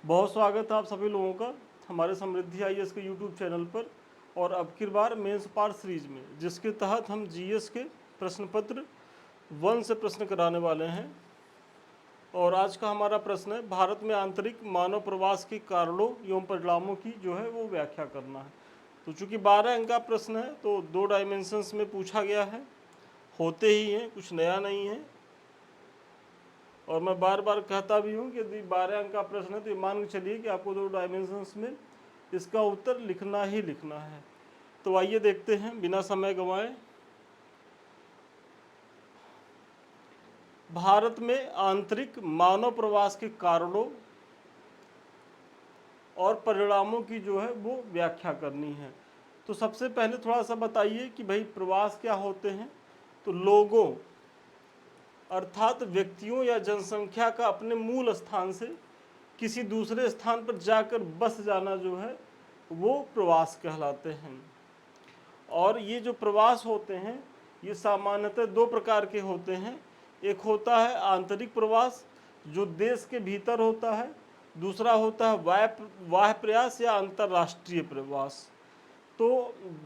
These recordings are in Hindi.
बहुत स्वागत है आप सभी लोगों का हमारे समृद्धि आईएएस के यूट्यूब चैनल पर। और अब की बार मेंस पार्ट सीरीज में, जिसके तहत हम जीएस के प्रश्न पत्र 1 से प्रश्न कराने वाले हैं। और आज का हमारा प्रश्न है, भारत में आंतरिक मानव प्रवास के कारणों एवं परिणामों की जो है वो व्याख्या करना है। तो चूंकि 12 अंक का प्रश्न है तो 2 डायमेंशंस में पूछा गया है, होते ही हैं, कुछ नया नहीं है। और मैं बार बार कहता भी हूँ कि यदि 12 अंक का प्रश्न है तो ये मान के चलिए कि आपको 2 डायमेंशंस में इसका उत्तर लिखना ही लिखना है। तो आइए देखते हैं बिना समय गंवाए। भारत में आंतरिक मानव प्रवास के कारणों और परिणामों की जो है वो व्याख्या करनी है। तो सबसे पहले थोड़ा सा बताइए कि भाई प्रवास क्या होते हैं। तो लोगों अर्थात व्यक्तियों या जनसंख्या का अपने मूल स्थान से किसी दूसरे स्थान पर जाकर बस जाना जो है वो प्रवास कहलाते हैं। और ये जो प्रवास होते हैं ये सामान्यतः 2 प्रकार के होते हैं। एक होता है आंतरिक प्रवास जो देश के भीतर होता है, दूसरा होता है बाह्य प्रयास या अंतर्राष्ट्रीय प्रवास। तो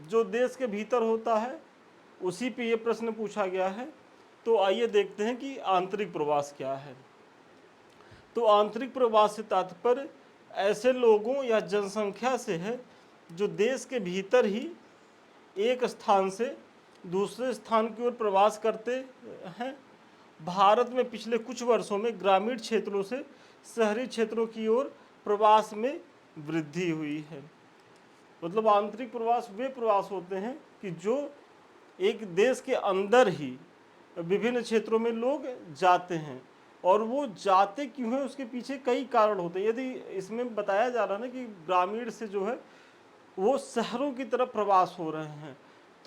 जो देश के भीतर होता है उसी पे ये प्रश्न पूछा गया है। तो आइए देखते हैं कि आंतरिक प्रवास क्या है। तो आंतरिक प्रवास से तात्पर्य ऐसे लोगों या जनसंख्या से है जो देश के भीतर ही एक स्थान से दूसरे स्थान की ओर प्रवास करते हैं। भारत में पिछले कुछ वर्षों में ग्रामीण क्षेत्रों से शहरी क्षेत्रों की ओर प्रवास में वृद्धि हुई है। मतलब आंतरिक प्रवास वे प्रवास होते हैं कि जो एक देश के अंदर ही विभिन्न क्षेत्रों में लोग जाते हैं। और वो जाते क्यों हैं उसके पीछे कई कारण होते हैं। यदि इसमें बताया जा रहा है ना कि ग्रामीण से जो है वो शहरों की तरफ प्रवास हो रहे हैं,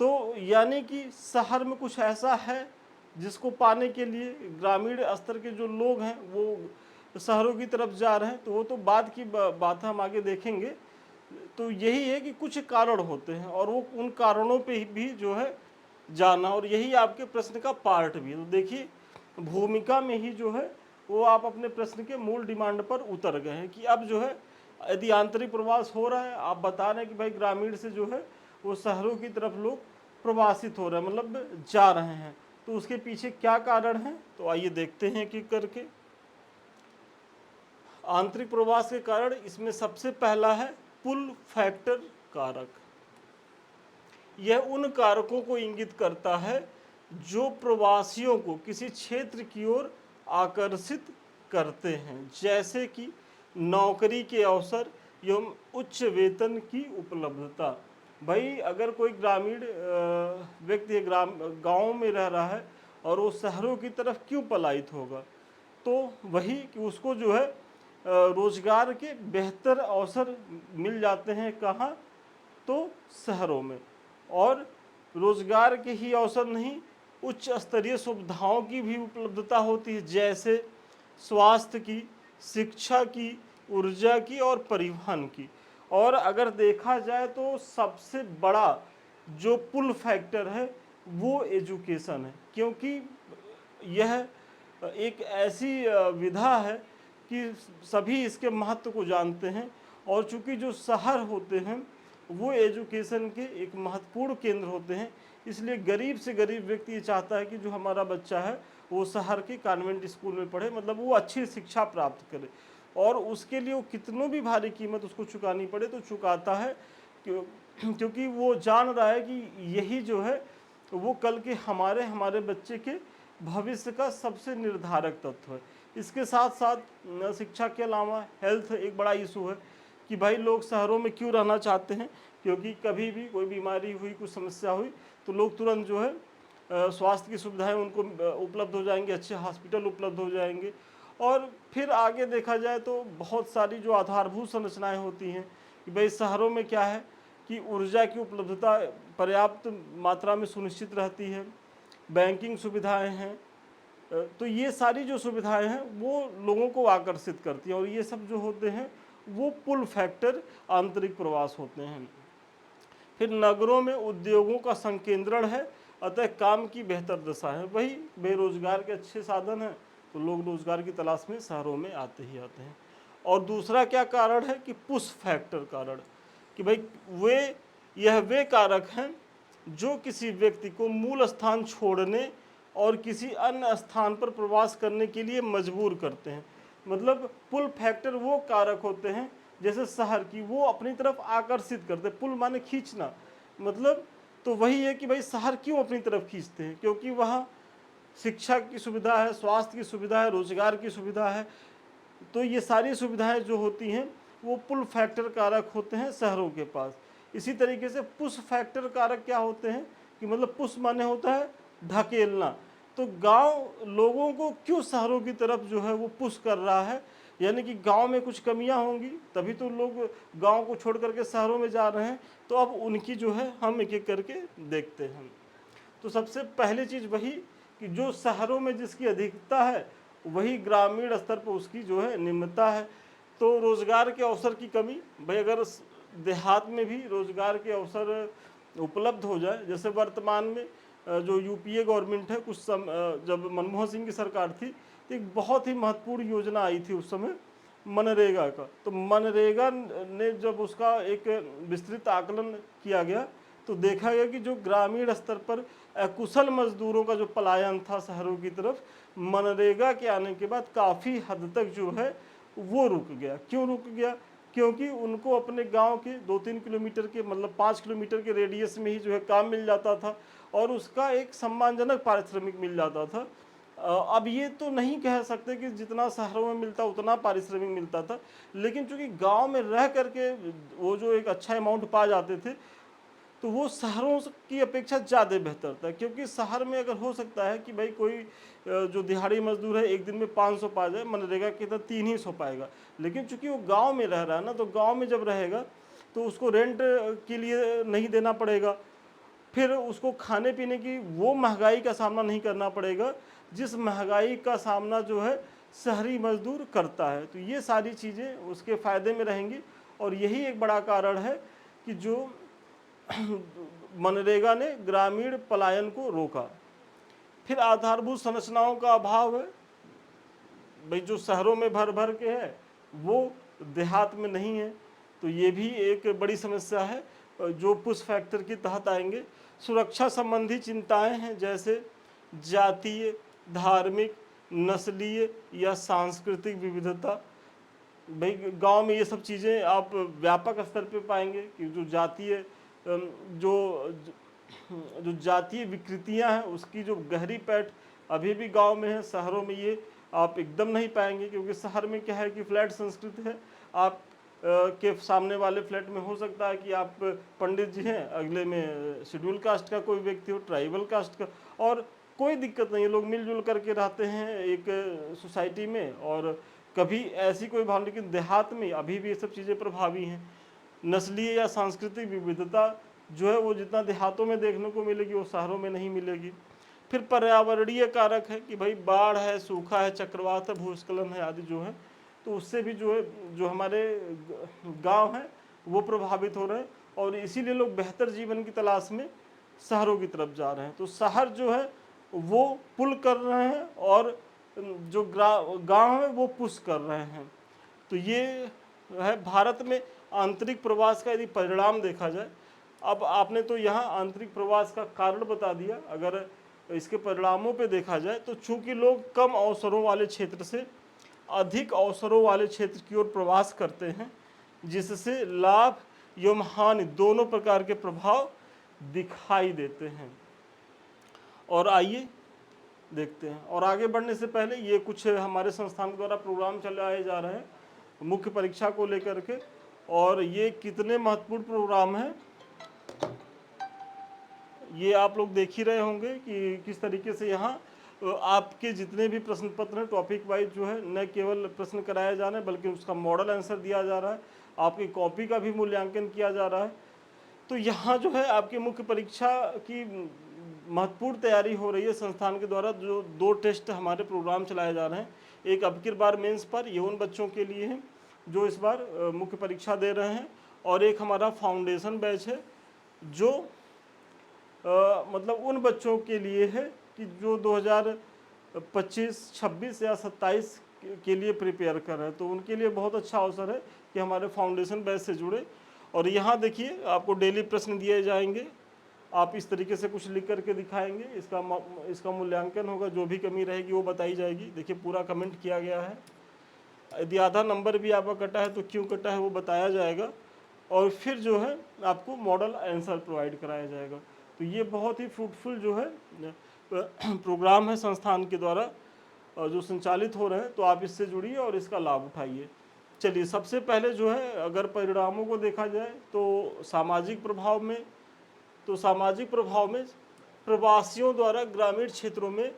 तो यानी कि शहर में कुछ ऐसा है जिसको पाने के लिए ग्रामीण स्तर के जो लोग हैं वो शहरों की तरफ जा रहे हैं। तो वो तो बाद की बात हम आगे देखेंगे। तो यही है कि कुछ कारण होते हैं और वो उन कारणों पे भी जो है जाना, और यही आपके प्रश्न का पार्ट भी है। तो देखिए भूमिका में ही जो है वो आप अपने प्रश्न के मूल डिमांड पर उतर गए हैं कि अब जो है यदि आंतरिक प्रवास हो रहा है, आप बता रहे हैं कि भाई ग्रामीण से जो है वो शहरों की तरफ लोग प्रवासित हो रहे हैं, मतलब जा रहे हैं। तो उसके पीछे क्या कारण है, तो आइए देखते हैं कि करके। आंतरिक प्रवास के कारण इसमें सबसे पहला है पुल फैक्टर कारक। यह उन कारकों को इंगित करता है जो प्रवासियों को किसी क्षेत्र की ओर आकर्षित करते हैं, जैसे कि नौकरी के अवसर एवं उच्च वेतन की उपलब्धता। भाई अगर कोई ग्रामीण व्यक्ति गांव में रह रहा है और वो शहरों की तरफ क्यों पलायित होगा, तो वही कि उसको जो है रोजगार के बेहतर अवसर मिल जाते हैं। कहाँ, तो शहरों में। और रोजगार के ही अवसर नहीं, उच्च स्तरीय सुविधाओं की भी उपलब्धता होती है, जैसे स्वास्थ्य की, शिक्षा की, ऊर्जा की और परिवहन की। और अगर देखा जाए तो सबसे बड़ा जो पुल फैक्टर है वो एजुकेशन है, क्योंकि यह एक ऐसी विधा है कि सभी इसके महत्व को जानते हैं। और चूंकि जो शहर होते हैं वो एजुकेशन के एक महत्वपूर्ण केंद्र होते हैं, इसलिए गरीब से गरीब व्यक्ति ये चाहता है कि जो हमारा बच्चा है वो शहर के कॉन्वेंट स्कूल में पढ़े, मतलब वो अच्छी शिक्षा प्राप्त करे। और उसके लिए वो कितनों भी भारी कीमत उसको चुकानी पड़े तो चुकाता है, क्योंकि वो जान रहा है कि यही जो है वो कल के हमारे बच्चे के भविष्य का सबसे निर्धारक तत्व है। इसके साथ साथ शिक्षा के अलावा हेल्थ एक बड़ा इशू है कि भाई लोग शहरों में क्यों रहना चाहते हैं, क्योंकि कभी भी कोई बीमारी हुई, कुछ समस्या हुई तो लोग तुरंत जो है स्वास्थ्य की सुविधाएं उनको उपलब्ध हो जाएंगे, अच्छे हॉस्पिटल उपलब्ध हो जाएंगे। और फिर आगे देखा जाए तो बहुत सारी जो आधारभूत संरचनाएं होती हैं कि भाई शहरों में क्या है कि ऊर्जा की उपलब्धता पर्याप्त मात्रा में सुनिश्चित रहती है, बैंकिंग सुविधाएं हैं। तो ये सारी जो सुविधाएं हैं वो लोगों को आकर्षित करती हैं, और ये सब जो होते हैं वो पुल फैक्टर आंतरिक प्रवास होते हैं। फिर नगरों में उद्योगों का संकेंद्रण है, अतः काम की बेहतर दशा है। वही बेरोजगार के अच्छे साधन हैं तो लोग रोजगार की तलाश में शहरों में आते ही आते हैं। और दूसरा क्या कारण है कि पुश फैक्टर कारण, कि भाई वे कारक हैं जो किसी व्यक्ति को मूल स्थान छोड़ने और किसी अन्य स्थान पर प्रवास करने के लिए मजबूर करते हैं। मतलब पुल फैक्टर वो कारक होते हैं जैसे शहर की, वो अपनी तरफ आकर्षित करते हैं। पुल माने खींचना, मतलब तो वही है कि भाई शहर क्यों अपनी तरफ खींचते हैं, क्योंकि वहाँ शिक्षा की सुविधा है, स्वास्थ्य की सुविधा है, रोजगार की सुविधा है। तो ये सारी सुविधाएं जो होती हैं वो पुल फैक्टर कारक होते हैं शहरों के पास। इसी तरीके से पुश फैक्टर कारक क्या होते हैं कि मतलब पुश माने होता है ढकेलना। तो गांव लोगों को क्यों शहरों की तरफ जो है वो पुश कर रहा है, यानी कि गांव में कुछ कमियां होंगी तभी तो लोग गांव को छोड़ करके शहरों में जा रहे हैं। तो अब उनकी जो है हम एक एक करके देखते हैं। तो सबसे पहली चीज़ वही कि जो शहरों में जिसकी अधिकता है वही ग्रामीण स्तर पर उसकी जो है निम्नता है। तो रोजगार के अवसर की कमी, भाई अगर देहात में भी रोजगार के अवसर उपलब्ध हो जाए, जैसे वर्तमान में जो यूपीए गवर्नमेंट है, जब मनमोहन सिंह की सरकार थी तो एक बहुत ही महत्वपूर्ण योजना आई थी उस समय मनरेगा का। तो मनरेगा ने जब उसका एक विस्तृत आकलन किया गया तो देखा गया कि जो ग्रामीण स्तर पर अकुशल मजदूरों का जो पलायन था शहरों की तरफ, मनरेगा के आने के बाद काफ़ी हद तक जो है वो रुक गया। क्यों रुक गया? क्योंकि उनको अपने गांव के 2-3 किलोमीटर के, मतलब 5 किलोमीटर के रेडियस में ही जो है काम मिल जाता था और उसका एक सम्मानजनक पारिश्रमिक मिल जाता था। अब ये तो नहीं कह सकते कि जितना शहरों में मिलता उतना पारिश्रमिक मिलता था, लेकिन चूंकि गांव में रह करके वो जो एक अच्छा अमाउंट पा जाते थे तो वो शहरों की अपेक्षा ज़्यादा बेहतर था। क्योंकि शहर में अगर हो सकता है कि भाई कोई जो दिहाड़ी मजदूर है एक दिन में 500 पा जाए, मनरेगा के तहत 300 पाएगा, लेकिन चूंकि वो गांव में रह रहा है ना, तो गांव में जब रहेगा तो उसको रेंट के लिए नहीं देना पड़ेगा, फिर उसको खाने पीने की वो महंगाई का सामना नहीं करना पड़ेगा जिस महंगाई का सामना जो है शहरी मजदूर करता है। तो ये सारी चीज़ें उसके फ़ायदे में रहेंगी और यही एक बड़ा कारण है कि जो मनरेगा ने ग्रामीण पलायन को रोका। फिर आधारभूत संरचनाओं का अभाव है, भाई जो शहरों में भर भर के है वो देहात में नहीं है, तो ये भी एक बड़ी समस्या है जो पुश फैक्टर के तहत आएंगे। सुरक्षा संबंधी चिंताएं हैं जैसे जातीय, धार्मिक, नस्लीय या सांस्कृतिक विविधता। भाई गांव में ये सब चीज़ें आप व्यापक स्तर पे पाएंगे कि जो जातीय जो जातीय विकृतियां हैं उसकी जो गहरी पैठ अभी भी गांव में है, शहरों में ये आप एकदम नहीं पाएंगे। क्योंकि शहर में क्या है कि फ्लैट संस्कृति है, आप के सामने वाले फ्लैट में हो सकता है कि आप पंडित जी हैं, अगले में शेड्यूल कास्ट का कोई व्यक्ति हो, ट्राइबल कास्ट का, और कोई दिक्कत नहीं है, लोग मिलजुल करके रहते हैं एक सोसाइटी में और कभी ऐसी कोई भाव। लेकिन देहात में अभी भी ये सब चीज़ें प्रभावी हैं। नस्लीय या सांस्कृतिक विविधता जो है वो जितना देहातों में देखने को मिलेगी वो शहरों में नहीं मिलेगी। फिर पर्यावरणीय कारक है कि भाई बाढ़ है, सूखा है, चक्रवात है, भूस्खलन है आदि जो है, तो उससे भी जो है जो हमारे गांव हैं वो प्रभावित हो रहे हैं और इसीलिए लोग बेहतर जीवन की तलाश में शहरों की तरफ जा रहे हैं। तो शहर जो है वो पुल कर रहे हैं और जो गांव है वो पुश कर रहे हैं। तो ये है भारत में आंतरिक प्रवास का यदि परिणाम देखा जाए। अब आपने तो यहाँ आंतरिक प्रवास का कारण बता दिया, अगर इसके परिणामों पे देखा जाए तो चूंकि लोग कम अवसरों वाले क्षेत्र से अधिक अवसरों वाले क्षेत्र की ओर प्रवास करते हैं, जिससे लाभ एवं हानि दोनों प्रकार के प्रभाव दिखाई देते हैं। और आइए देखते हैं। और आगे बढ़ने से पहले ये कुछ हमारे संस्थान द्वारा प्रोग्राम चलाए जा रहे हैं मुख्य परीक्षा को लेकर के, और ये कितने महत्वपूर्ण प्रोग्राम हैं ये आप लोग देख ही रहे होंगे कि किस तरीके से यहाँ आपके जितने भी प्रश्न पत्र हैं टॉपिक वाइज जो है न केवल प्रश्न कराए जा रहे हैं बल्कि उसका मॉडल आंसर दिया जा रहा है, आपकी कॉपी का भी मूल्यांकन किया जा रहा है। तो यहाँ जो है आपकी मुख्य परीक्षा की महत्वपूर्ण तैयारी हो रही है संस्थान के द्वारा। जो 2 टेस्ट हमारे प्रोग्राम चलाए जा रहे हैं, एक अब की बार मेंस पर, ये उन बच्चों के लिए है जो इस बार मुख्य परीक्षा दे रहे हैं, और एक हमारा फाउंडेशन बैच है जो मतलब उन बच्चों के लिए है कि जो 2025, 26 या 27 के लिए प्रिपेयर कर रहे हैं, तो उनके लिए बहुत अच्छा अवसर है कि हमारे फाउंडेशन बैच से जुड़े। और यहाँ देखिए आपको डेली प्रश्न दिए जाएंगे, आप इस तरीके से कुछ लिख करके दिखाएंगे, इसका मूल्यांकन होगा, जो भी कमी रहेगी वो बताई जाएगी। देखिए पूरा कमेंट किया गया है, यदि आधा नंबर भी आपका कटा है तो क्यों कटा है वो बताया जाएगा, और फिर जो है आपको मॉडल आंसर प्रोवाइड कराया जाएगा। तो ये बहुत ही फ्रूटफुल जो है प्रोग्राम है संस्थान के द्वारा जो संचालित हो रहे हैं, तो आप इससे जुड़िए और इसका लाभ उठाइए। चलिए सबसे पहले जो है अगर परिणामों को देखा जाए तो सामाजिक प्रभाव में प्रवासियों द्वारा ग्रामीण क्षेत्रों में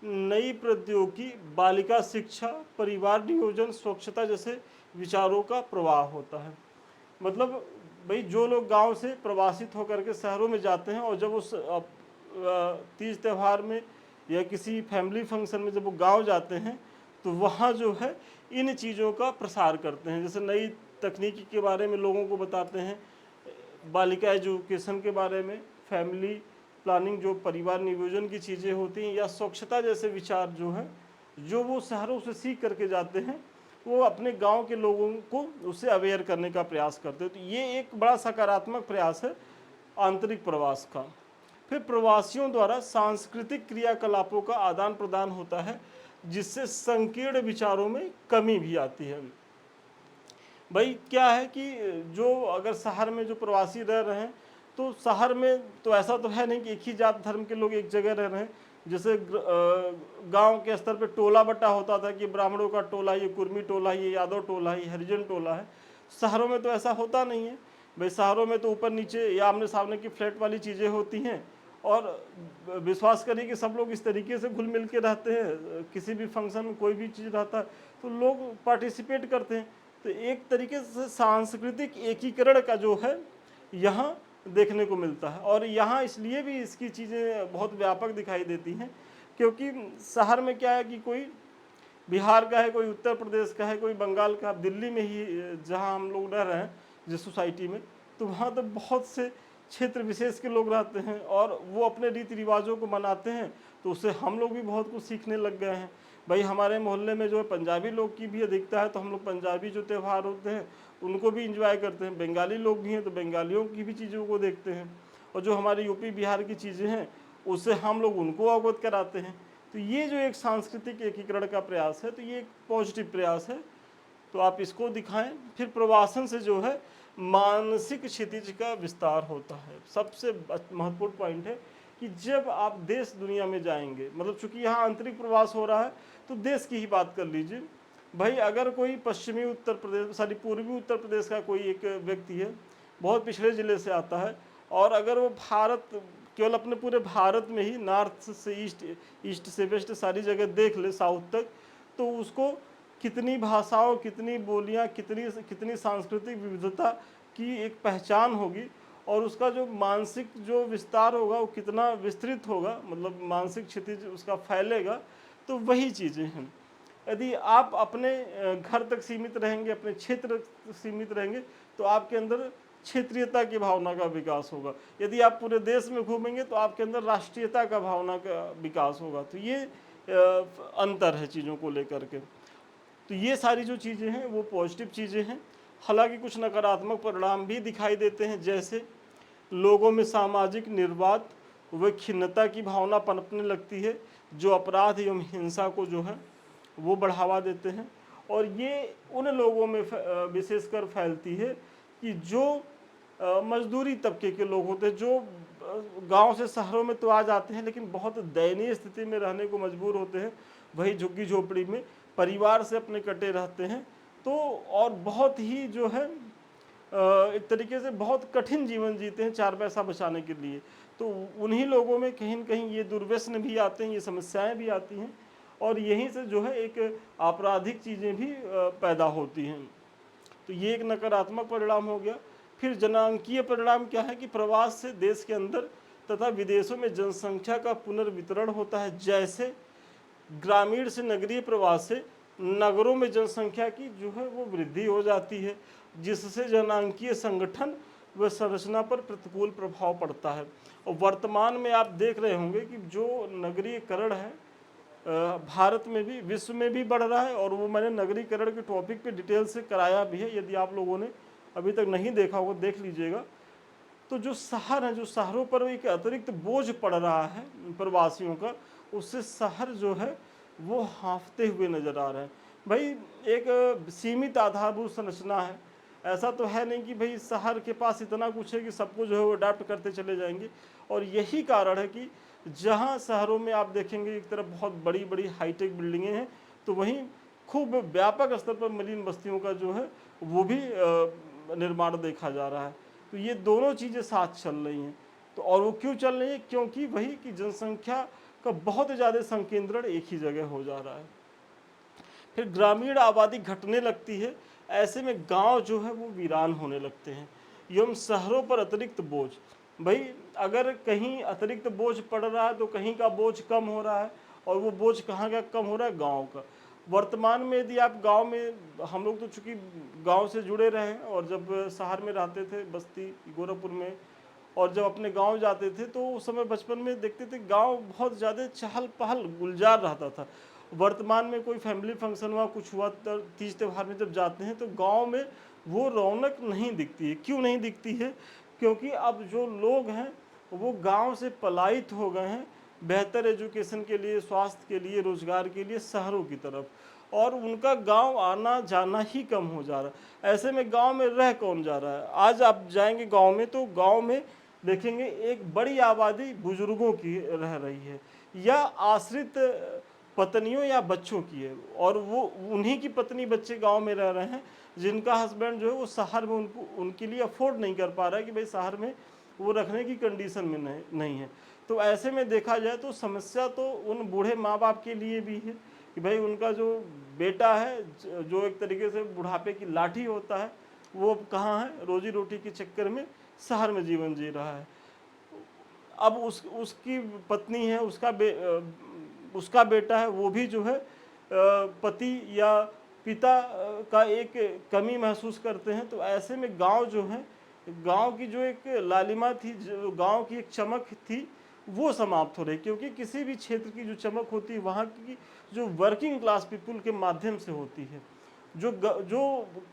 नई प्रौद्योगिकी, बालिका शिक्षा, परिवार नियोजन, स्वच्छता जैसे विचारों का प्रवाह होता है। मतलब भाई जो लोग गांव से प्रवासित होकर के शहरों में जाते हैं और जब उस तीज त्यौहार में या किसी फैमिली फंक्शन में जब वो गांव जाते हैं तो वहाँ जो है इन चीज़ों का प्रसार करते हैं, जैसे नई तकनीकी के बारे में लोगों को बताते हैं, बालिका एजुकेशन के बारे में, फैमिली प्लानिंग जो परिवार नियोजन की चीज़ें होती हैं, या स्वच्छता जैसे विचार जो हैं जो वो शहरों से सीख करके जाते हैं, वो अपने गांव के लोगों को उससे अवेयर करने का प्रयास करते हैं। तो ये एक बड़ा सकारात्मक प्रयास है आंतरिक प्रवास का। फिर प्रवासियों द्वारा सांस्कृतिक क्रियाकलापों का आदान प्रदान होता है, जिससे संकीर्ण विचारों में कमी भी आती है। भाई क्या है कि जो अगर शहर में जो प्रवासी रह रहे हैं तो शहर में तो ऐसा तो है नहीं कि एक ही जात धर्म के लोग एक जगह रह रहे हैं। जैसे गांव के स्तर पे टोला बट्टा होता था कि ब्राह्मणों का टोला, ये कुर्मी टोला, ये यादव टोला, ये हरिजन टोला है। शहरों में तो ऐसा होता नहीं है भाई, शहरों में तो ऊपर नीचे या आमने सामने की फ्लैट वाली चीज़ें होती हैं, और विश्वास करिए कि सब लोग इस तरीके से घुल मिल के रहते हैं, किसी भी फंक्शन में कोई भी चीज़ रहता है तो लोग पार्टिसिपेट करते हैं। तो एक तरीके से सांस्कृतिक एकीकरण का जो है यहाँ देखने को मिलता है। और यहाँ इसलिए भी इसकी चीज़ें बहुत व्यापक दिखाई देती हैं क्योंकि शहर में क्या है कि कोई बिहार का है, कोई उत्तर प्रदेश का है, कोई बंगाल का, दिल्ली में ही जहाँ हम लोग रह रहे हैं जिस सोसाइटी में, तो वहाँ तो बहुत से क्षेत्र विशेष के लोग रहते हैं और वो अपने रीति रिवाजों को मनाते हैं, तो उससे हम लोग भी बहुत कुछ सीखने लग गए हैं। भाई हमारे मोहल्ले में जो है पंजाबी लोग की भी अधिकता है, तो हम लोग पंजाबी जो त्यौहार होते हैं उनको भी इंजॉय करते हैं। बंगाली लोग भी हैं तो बंगालियों की भी चीज़ों को देखते हैं, और जो हमारे यूपी बिहार की चीज़ें हैं उससे हम लोग उनको अवगत कराते हैं। तो ये जो एक सांस्कृतिक एकीकरण का प्रयास है, तो ये एक पॉजिटिव प्रयास है, तो आप इसको दिखाएं। फिर प्रवासन से जो है मानसिक क्षितिज का विस्तार होता है। सबसे महत्वपूर्ण पॉइंट है कि जब आप देश दुनिया में जाएंगे, मतलब चूंकि यहाँ आंतरिक प्रवास हो रहा है तो देश की ही बात कर लीजिए। भाई अगर कोई पूर्वी उत्तर प्रदेश का कोई एक व्यक्ति है, बहुत पिछड़े ज़िले से आता है, और अगर वो केवल अपने पूरे भारत में ही नॉर्थ से ईस्ट से वेस्ट सारी जगह देख ले, साउथ तक, तो उसको कितनी भाषाओं, कितनी बोलियां, कितनी सांस्कृतिक विविधता की एक पहचान होगी, और उसका जो मानसिक जो विस्तार होगा वो कितना विस्तृत होगा, मतलब मानसिक क्षितिज उसका फैलेगा। तो वही चीज़ें हैं। यदि आप अपने घर तक सीमित रहेंगे, अपने क्षेत्र तक सीमित रहेंगे, तो आपके अंदर क्षेत्रीयता की भावना का विकास होगा। यदि आप पूरे देश में घूमेंगे तो आपके अंदर राष्ट्रीयता का भावना का विकास होगा। तो ये अंतर है चीज़ों को लेकर के। तो ये सारी जो चीज़ें हैं वो पॉजिटिव चीज़ें हैं। हालांकि कुछ नकारात्मक परिणाम भी दिखाई देते हैं, जैसे लोगों में सामाजिक निर्वात व खिन्नता की भावना पनपने लगती है, जो अपराध एवं हिंसा को जो है वो बढ़ावा देते हैं। और ये उन लोगों में विशेषकर फैलती है कि जो मजदूरी तबके के लोग होते हैं, जो गांव से शहरों में तो आ जाते हैं लेकिन बहुत दयनीय स्थिति में रहने को मजबूर होते हैं, वही झुग्गी झोपड़ी में परिवार से अपने कटे रहते हैं। तो और बहुत ही जो है एक तरीके से बहुत कठिन जीवन जीते हैं 4 पैसा बचाने के लिए। तो उन्हीं लोगों में कहीं न कहीं ये दुर्व्यसन भी आते हैं, ये समस्याएं भी आती हैं, और यहीं से जो है एक आपराधिक चीज़ें भी पैदा होती हैं। तो ये एक नकारात्मक परिणाम हो गया। फिर जनांकीय परिणाम क्या है कि प्रवास से देश के अंदर तथा विदेशों में जनसंख्या का पुनर्वितरण होता है। जैसे ग्रामीण से नगरीय प्रवास से नगरों में जनसंख्या की जो है वो वृद्धि हो जाती है, जिससे जनांकीय संगठन व संरचना पर प्रतिकूल प्रभाव पड़ता है। और वर्तमान में आप देख रहे होंगे कि जो नगरीयकरण है भारत में भी विश्व में भी बढ़ रहा है। और वो मैंने नगरीकरण के टॉपिक पे डिटेल से कराया भी है, यदि आप लोगों ने अभी तक नहीं देखा होगा देख लीजिएगा। तो जो शहर है, जो शहरों पर एक अतिरिक्त बोझ पड़ रहा है प्रवासियों का, उससे शहर जो है वो हाँफते हुए नजर आ रहे हैं। भाई एक सीमित आधारभूत संरचना है, ऐसा तो है नहीं कि भाई शहर के पास इतना कुछ है कि सबको जो है वो अडाप्ट करते चले जाएंगे। और यही कारण है कि जहाँ शहरों में आप देखेंगे एक तरफ बहुत बड़ी बड़ी हाईटेक बिल्डिंगें हैं, तो वहीं खूब व्यापक स्तर पर मलिन बस्तियों का जो है वो भी निर्माण देखा जा रहा है। तो ये दोनों चीज़ें साथ चल रही हैं। तो और वो क्यों चल रही है? क्योंकि वही कि जनसंख्या का बहुत ज़्यादा संकेंद्रण एक ही जगह हो जा रहा है। फिर ग्रामीण आबादी घटने लगती है, ऐसे में गांव जो है वो वीरान होने लगते हैं। एवं शहरों पर अतिरिक्त बोझ, भाई अगर कहीं अतिरिक्त बोझ पड़ रहा है तो कहीं का बोझ कम हो रहा है। और वो बोझ कहाँ का कम हो रहा है? गांव का। वर्तमान में यदि आप गांव में, हम लोग तो चूंकि गांव से जुड़े रहे हैं, और जब शहर में रहते थे बस्ती गोरखपुर में, और जब अपने गांव जाते थे तो उस समय बचपन में देखते थे गांव बहुत ज़्यादा चहल पहल गुलजार रहता था। वर्तमान में कोई फैमिली फंक्शन हुआ, कुछ हुआ, तीज त्यौहार में जब जाते हैं तो गांव में वो रौनक नहीं दिखती है। क्यों नहीं दिखती है? क्योंकि अब जो लोग हैं वो गांव से पलायित हो गए हैं बेहतर एजुकेशन के लिए, स्वास्थ्य के लिए, रोजगार के लिए शहरों की तरफ, और उनका गांव आना जाना ही कम हो जा रहा है। ऐसे में गांव में रह कौन जा रहा है? आज आप जाएंगे गांव में तो गांव में देखेंगे एक बड़ी आबादी बुजुर्गों की रह रही है, या आश्रित पत्नियों या बच्चों की है। और वो उन्हीं की पत्नी बच्चे गांव में रह रहे हैं जिनका हस्बैंड जो है वो शहर में उनको उनके लिए अफोर्ड नहीं कर पा रहा है कि भाई शहर में वो रखने की कंडीशन में नहीं है। तो ऐसे में देखा जाए तो समस्या तो उन बूढ़े माँ बाप के लिए भी है कि भाई उनका जो बेटा है, जो एक तरीके से बुढ़ापे की लाठी होता है, वो कहाँ है? रोजी रोटी के चक्कर में शहर में जीवन जी रहा है। अब उसकी पत्नी है, उसका बेटा है, वो भी जो है पति या पिता का एक कमी महसूस करते हैं। तो ऐसे में गांव जो है, गांव की जो एक लालिमा थी, जो गांव की एक चमक थी, वो समाप्त हो रही। क्योंकि किसी भी क्षेत्र की जो चमक होती है वहाँ की जो वर्किंग क्लास पीपुल के माध्यम से होती है। जो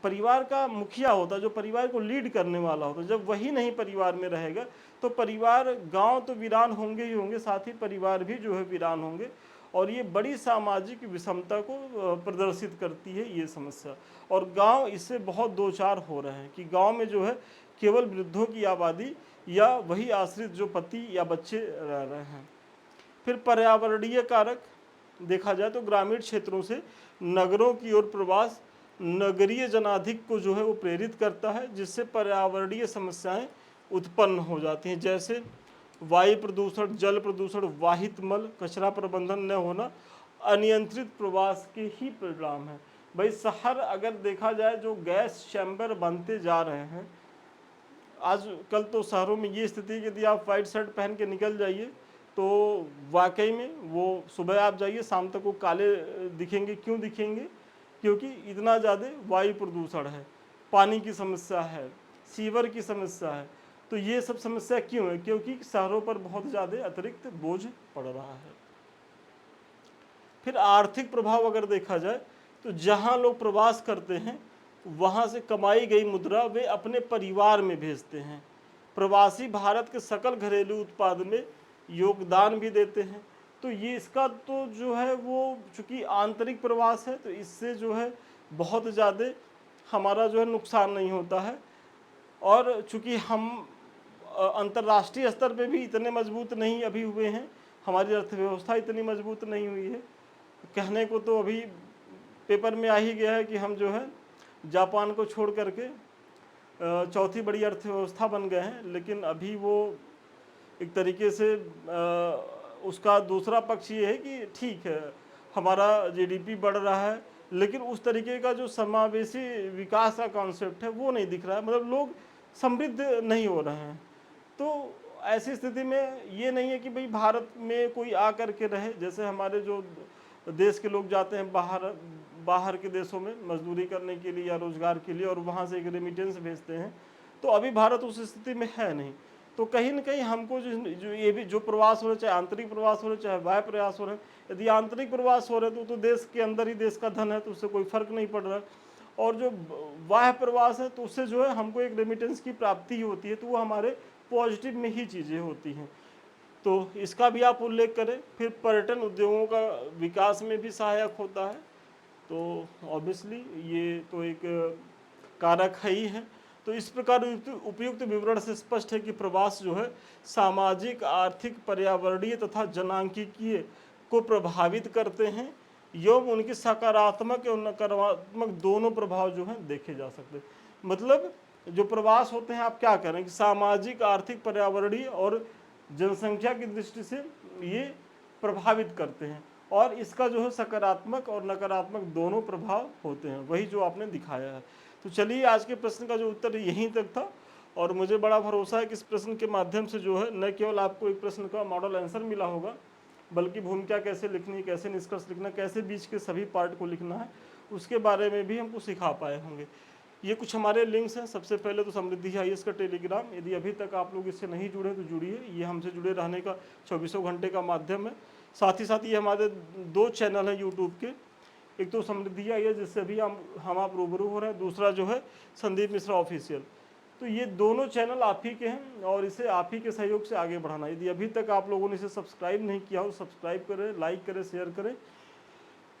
परिवार का मुखिया होता है, जो परिवार को लीड करने वाला होता है, जब वही नहीं परिवार में रहेगा तो परिवार, गांव तो वीरान होंगे ही होंगे, साथ ही परिवार भी जो है वीरान होंगे। और ये बड़ी सामाजिक विषमता को प्रदर्शित करती है ये समस्या। और गांव इससे बहुत दो चार हो रहे हैं कि गांव में जो है केवल वृद्धों की आबादी या वही आश्रित जो पति या बच्चे रह रहे हैं। फिर पर्यावरणीय कारक देखा जाए तो ग्रामीण क्षेत्रों से नगरों की ओर प्रवास नगरीय जनाधिक को जो है वो प्रेरित करता है, जिससे पर्यावरणीय समस्याएं उत्पन्न हो जाती हैं, जैसे वायु प्रदूषण, जल प्रदूषण, वाहित मल, कचरा प्रबंधन न होना, अनियंत्रित प्रवास के ही परिणाम है। भाई शहर अगर देखा जाए जो गैस चैम्बर बनते जा रहे हैं, आजकल तो शहरों में ये स्थिति है कि यदि आप वाइट शर्ट पहन के निकल जाइए तो वाकई में वो सुबह आप जाइए शाम तक वो काले दिखेंगे। क्यों दिखेंगे? क्योंकि इतना ज़्यादा वायु प्रदूषण है, पानी की समस्या है, सीवर की समस्या है। तो ये सब समस्या क्यों है? क्योंकि शहरों पर बहुत ज़्यादा अतिरिक्त बोझ पड़ रहा है। फिर आर्थिक प्रभाव अगर देखा जाए तो जहाँ लोग प्रवास करते हैं वहाँ से कमाई गई मुद्रा वे अपने परिवार में भेजते हैं। प्रवासी भारत के सकल घरेलू उत्पाद में योगदान भी देते हैं। तो ये इसका तो जो है वो चूँकि आंतरिक प्रवास है तो इससे जो है बहुत ज़्यादा हमारा जो है नुकसान नहीं होता है। और चूँकि हम अंतर्राष्ट्रीय स्तर पे भी इतने मजबूत नहीं अभी हुए हैं, हमारी अर्थव्यवस्था इतनी मजबूत नहीं हुई है। कहने को तो अभी पेपर में आ ही गया है कि हम जो है जापान को छोड़ करके चौथी बड़ी अर्थव्यवस्था बन गए हैं, लेकिन अभी वो एक तरीके से उसका दूसरा पक्ष ये है कि ठीक है हमारा जीडीपी बढ़ रहा है, लेकिन उस तरीके का जो समावेशी विकास का कॉन्सेप्ट है वो नहीं दिख रहा है, मतलब लोग समृद्ध नहीं हो रहे हैं। तो ऐसी स्थिति में ये नहीं है कि भाई भारत में कोई आ करके रहे, जैसे हमारे जो देश के लोग जाते हैं बाहर के देशों में मजदूरी करने के लिए या रोजगार के लिए और वहाँ से एक रेमिटेंस भेजते हैं, तो अभी भारत उस स्थिति में है नहीं। तो कहीं ना कहीं हमको जो ये भी जो प्रवास हो रहे, चाहे आंतरिक प्रवास हो रहे चाहे बाह्य प्रयास हो रहे, यदि आंतरिक प्रवास हो रहे तो देश के अंदर ही देश का धन है, तो उससे कोई फर्क नहीं पड़ रहा। और जो बाह्य प्रवास है तो उससे जो है हमको एक रेमिटेंस की प्राप्ति होती है, तो वो हमारे पॉजिटिव में ही चीज़ें होती हैं। तो इसका भी आप उल्लेख करें। फिर पर्यटन उद्योगों का विकास में भी सहायक होता है, तो ऑब्वियसली ये तो एक कारक है ही है। तो इस प्रकार उपयुक्त विवरण से स्पष्ट है कि प्रवास जो है सामाजिक, आर्थिक, पर्यावरणीय तथा जनांकिकीय को प्रभावित करते हैं, एवं उनके सकारात्मक और नकारात्मक दोनों प्रभाव जो हैं देखे जा सकते हैं। मतलब जो प्रवास होते हैं, आप क्या करें कि सामाजिक, आर्थिक, पर्यावरणीय और जनसंख्या की दृष्टि से ये प्रभावित करते हैं, और इसका जो है सकारात्मक और नकारात्मक दोनों प्रभाव होते हैं, वही जो आपने दिखाया है। तो चलिए, आज के प्रश्न का जो उत्तर यहीं तक था, और मुझे बड़ा भरोसा है कि इस प्रश्न के माध्यम से जो है न केवल आपको एक प्रश्न का मॉडल आंसर मिला होगा, बल्कि भूमिका कैसे लिखनी, कैसे निष्कर्ष लिखना, कैसे बीच के सभी पार्ट को लिखना है, उसके बारे में भी हमको सिखा पाए होंगे। ये कुछ हमारे लिंक्स हैं। सबसे पहले तो समृद्धि IAS का टेलीग्राम, यदि अभी तक आप लोग इससे नहीं जुड़े तो जुड़िए, ये हमसे जुड़े रहने का 24 घंटे का माध्यम है। साथ ही साथ ये हमारे 2 चैनल हैं यूट्यूब के, एक तो समृद्धि IAS जिससे भी हम आप रूबरू हो रहे हैं, दूसरा जो है संदीप मिश्रा ऑफिशियल। तो ये दोनों चैनल आप ही के हैं, और इसे आप ही के सहयोग से आगे बढ़ाना। यदि अभी तक आप लोगों ने इसे सब्सक्राइब नहीं किया हो, सब्सक्राइब करें, लाइक करें, शेयर करें,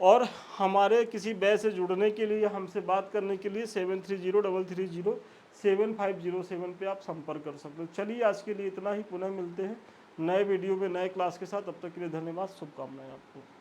और हमारे किसी बैच से जुड़ने के लिए, हमसे बात करने के लिए 7303307507 पे आप संपर्क कर सकते हो। चलिए, आज के लिए इतना ही। पुनः मिलते हैं नए वीडियो में नए क्लास के साथ। तब तक के लिए धन्यवाद, शुभकामनाएं आपको।